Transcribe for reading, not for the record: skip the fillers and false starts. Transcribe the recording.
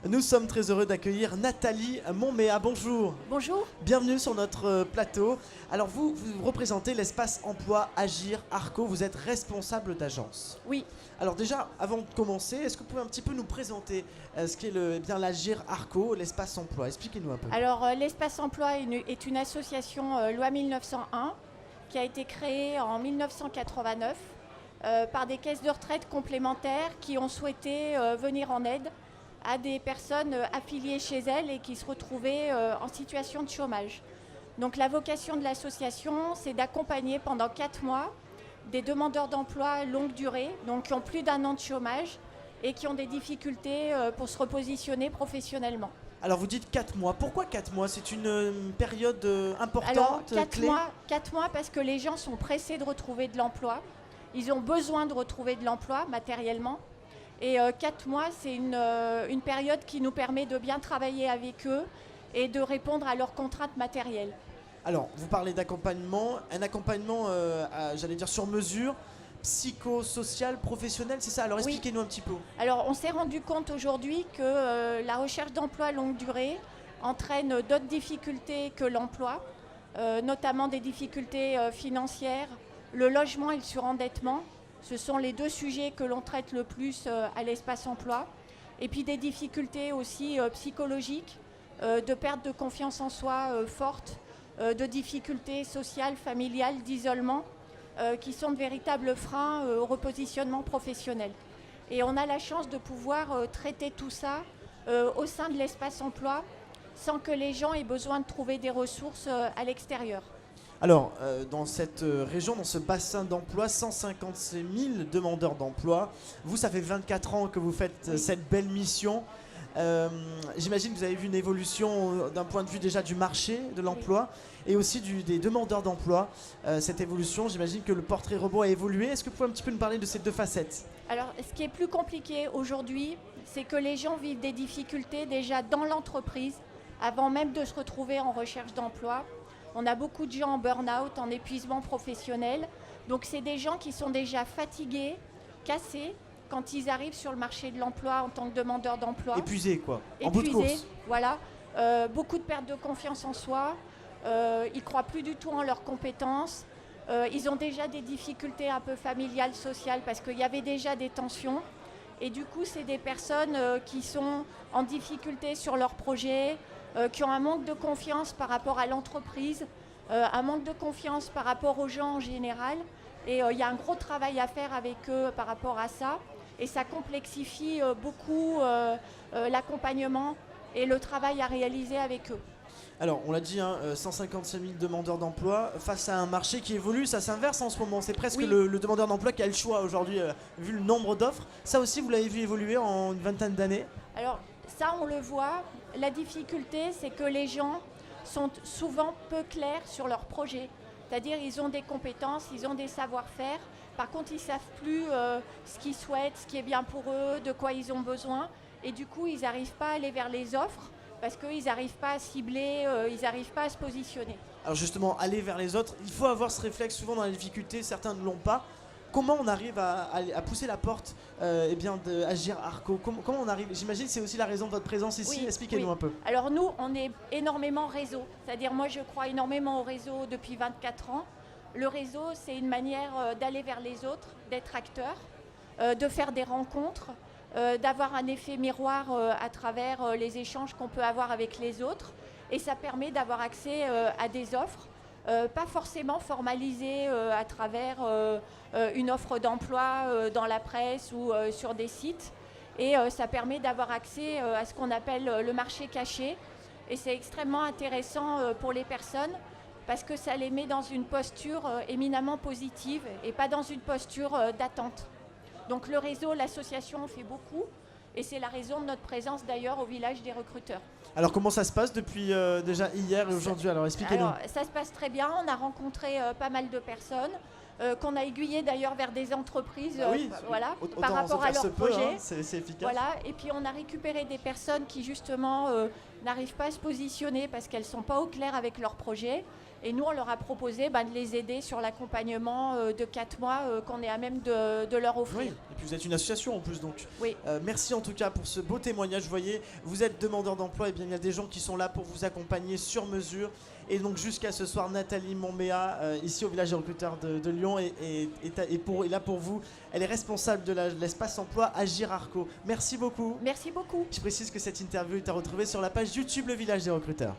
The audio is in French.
Nous sommes très heureux d'accueillir Nathalie Montméa. Bonjour. Bonjour. Bienvenue sur notre plateau. Alors vous représentez l'espace emploi Agir Arco, vous êtes responsable d'agence. Oui. Alors déjà, avant de commencer, est-ce que vous pouvez un petit peu nous présenter ce qu'est l'Agir Arco, l'espace emploi? Expliquez-nous un peu. Alors l'espace emploi est une association loi 1901 qui a été créée en 1989 par des caisses de retraite complémentaires qui ont souhaité venir en aide à des personnes affiliées chez elles et qui se retrouvaient en situation de chômage. Donc la vocation de l'association, c'est d'accompagner pendant 4 mois des demandeurs d'emploi longue durée, donc qui ont plus d'1 an de chômage et qui ont des difficultés pour se repositionner professionnellement. Alors vous dites 4 mois, pourquoi 4 mois? C'est une période importante, Alors, 4 clé? 4 mois parce que les gens sont pressés de retrouver de l'emploi. Ils ont besoin de retrouver de l'emploi matériellement. Et 4 mois, c'est une période qui nous permet de bien travailler avec eux et de répondre à leurs contraintes matérielles. Alors, vous parlez d'accompagnement, un accompagnement, j'allais dire sur mesure, psychosocial, professionnel, c'est ça? Alors Oui. expliquez-nous un petit peu. Alors, on s'est rendu compte aujourd'hui que la recherche d'emploi à longue durée entraîne d'autres difficultés que l'emploi, notamment des difficultés financières, le logement et le surendettement. Ce sont les 2 sujets que l'on traite le plus à l'espace emploi. Et puis des difficultés aussi psychologiques, de perte de confiance en soi forte, de difficultés sociales, familiales, d'isolement, qui sont de véritables freins au repositionnement professionnel. Et on a la chance de pouvoir traiter tout ça au sein de l'espace emploi sans que les gens aient besoin de trouver des ressources à l'extérieur. Alors, dans cette région, dans ce bassin d'emploi, 156 000 demandeurs d'emploi. Vous, ça fait 24 ans que vous faites cette belle mission. J'imagine que vous avez vu une évolution d'un point de vue déjà du marché de l'emploi et aussi des demandeurs d'emploi. Cette évolution, j'imagine que le portrait robot a évolué. Est-ce que vous pouvez un petit peu nous parler de ces 2 facettes? Alors, ce qui est plus compliqué aujourd'hui, c'est que les gens vivent des difficultés déjà dans l'entreprise avant même de se retrouver en recherche d'emploi. On a beaucoup de gens en burn-out, en épuisement professionnel. Donc, c'est des gens qui sont déjà fatigués, cassés, quand ils arrivent sur le marché de l'emploi en tant que demandeurs d'emploi. Épuisés, quoi. En bout de course. Voilà. Beaucoup de perte de confiance en soi. Ils ne croient plus du tout en leurs compétences. Ils ont déjà des difficultés un peu familiales, sociales, parce qu'il y avait déjà des tensions. Et du coup, c'est des personnes qui sont en difficulté sur leur projet, qui ont un manque de confiance par rapport à l'entreprise, un manque de confiance par rapport aux gens en général. Et il y a un gros travail à faire avec eux par rapport à ça. Et ça complexifie beaucoup l'accompagnement et le travail à réaliser avec eux. Alors, on l'a dit, 155 000 demandeurs d'emploi face à un marché qui évolue, ça s'inverse en ce moment. C'est presque le demandeur d'emploi qui a le choix aujourd'hui, vu le nombre d'offres. Ça aussi, vous l'avez vu évoluer en une vingtaine d'années? Alors, ça, on le voit. La difficulté, c'est que les gens sont souvent peu clairs sur leur projet. C'est-à-dire, ils ont des compétences, ils ont des savoir-faire. Par contre, ils ne savent plus ce qu'ils souhaitent, ce qui est bien pour eux, de quoi ils ont besoin. Et du coup, ils n'arrivent pas à aller vers les offres parce qu'ils n'arrivent pas à cibler, ils n'arrivent pas à se positionner. Alors justement, aller vers les autres, il faut avoir ce réflexe souvent dans la difficulté, certains ne l'ont pas. Comment on arrive à pousser la porte d'Agir Arco? Comment on arrive? J'imagine que c'est aussi la raison de votre présence ici. Expliquez-nous un peu. Alors nous, on est énormément réseau. C'est-à-dire moi, je crois énormément au réseau depuis 24 ans. Le réseau, c'est une manière d'aller vers les autres, d'être acteur, de faire des rencontres, d'avoir un effet miroir à travers les échanges qu'on peut avoir avec les autres. Et ça permet d'avoir accès à des offres, pas forcément formalisées à travers une offre d'emploi dans la presse ou sur des sites. Et ça permet d'avoir accès à ce qu'on appelle le marché caché. Et c'est extrêmement intéressant pour les personnes parce que ça les met dans une posture éminemment positive et pas dans une posture d'attente. Donc le réseau, l'association fait beaucoup et c'est la raison de notre présence d'ailleurs au village des recruteurs. Alors comment ça se passe depuis déjà hier et aujourd'hui? Alors expliquez-nous. Alors ça se passe très bien, on a rencontré pas mal de personnes. Qu'on a aiguillé d'ailleurs vers des entreprises par rapport à leur projet. C'est efficace. Voilà. Et puis on a récupéré des personnes qui justement n'arrivent pas à se positionner parce qu'elles ne sont pas au clair avec leur projet. Et nous, on leur a proposé de les aider sur l'accompagnement de 4 mois qu'on est à même de leur offrir. Oui, et puis vous êtes une association en plus, donc Oui. merci en tout cas pour ce beau témoignage. Vous voyez, vous êtes demandeur d'emploi, et bien il y a des gens qui sont là pour vous accompagner sur mesure. Et donc jusqu'à ce soir, Nathalie Montméa, ici au village des recruteurs de Lyon, est là pour vous. Elle est responsable de l'espace emploi à Girarco. Merci beaucoup. Merci beaucoup. Je précise que cette interview est à retrouver sur la page YouTube Le Village des recruteurs.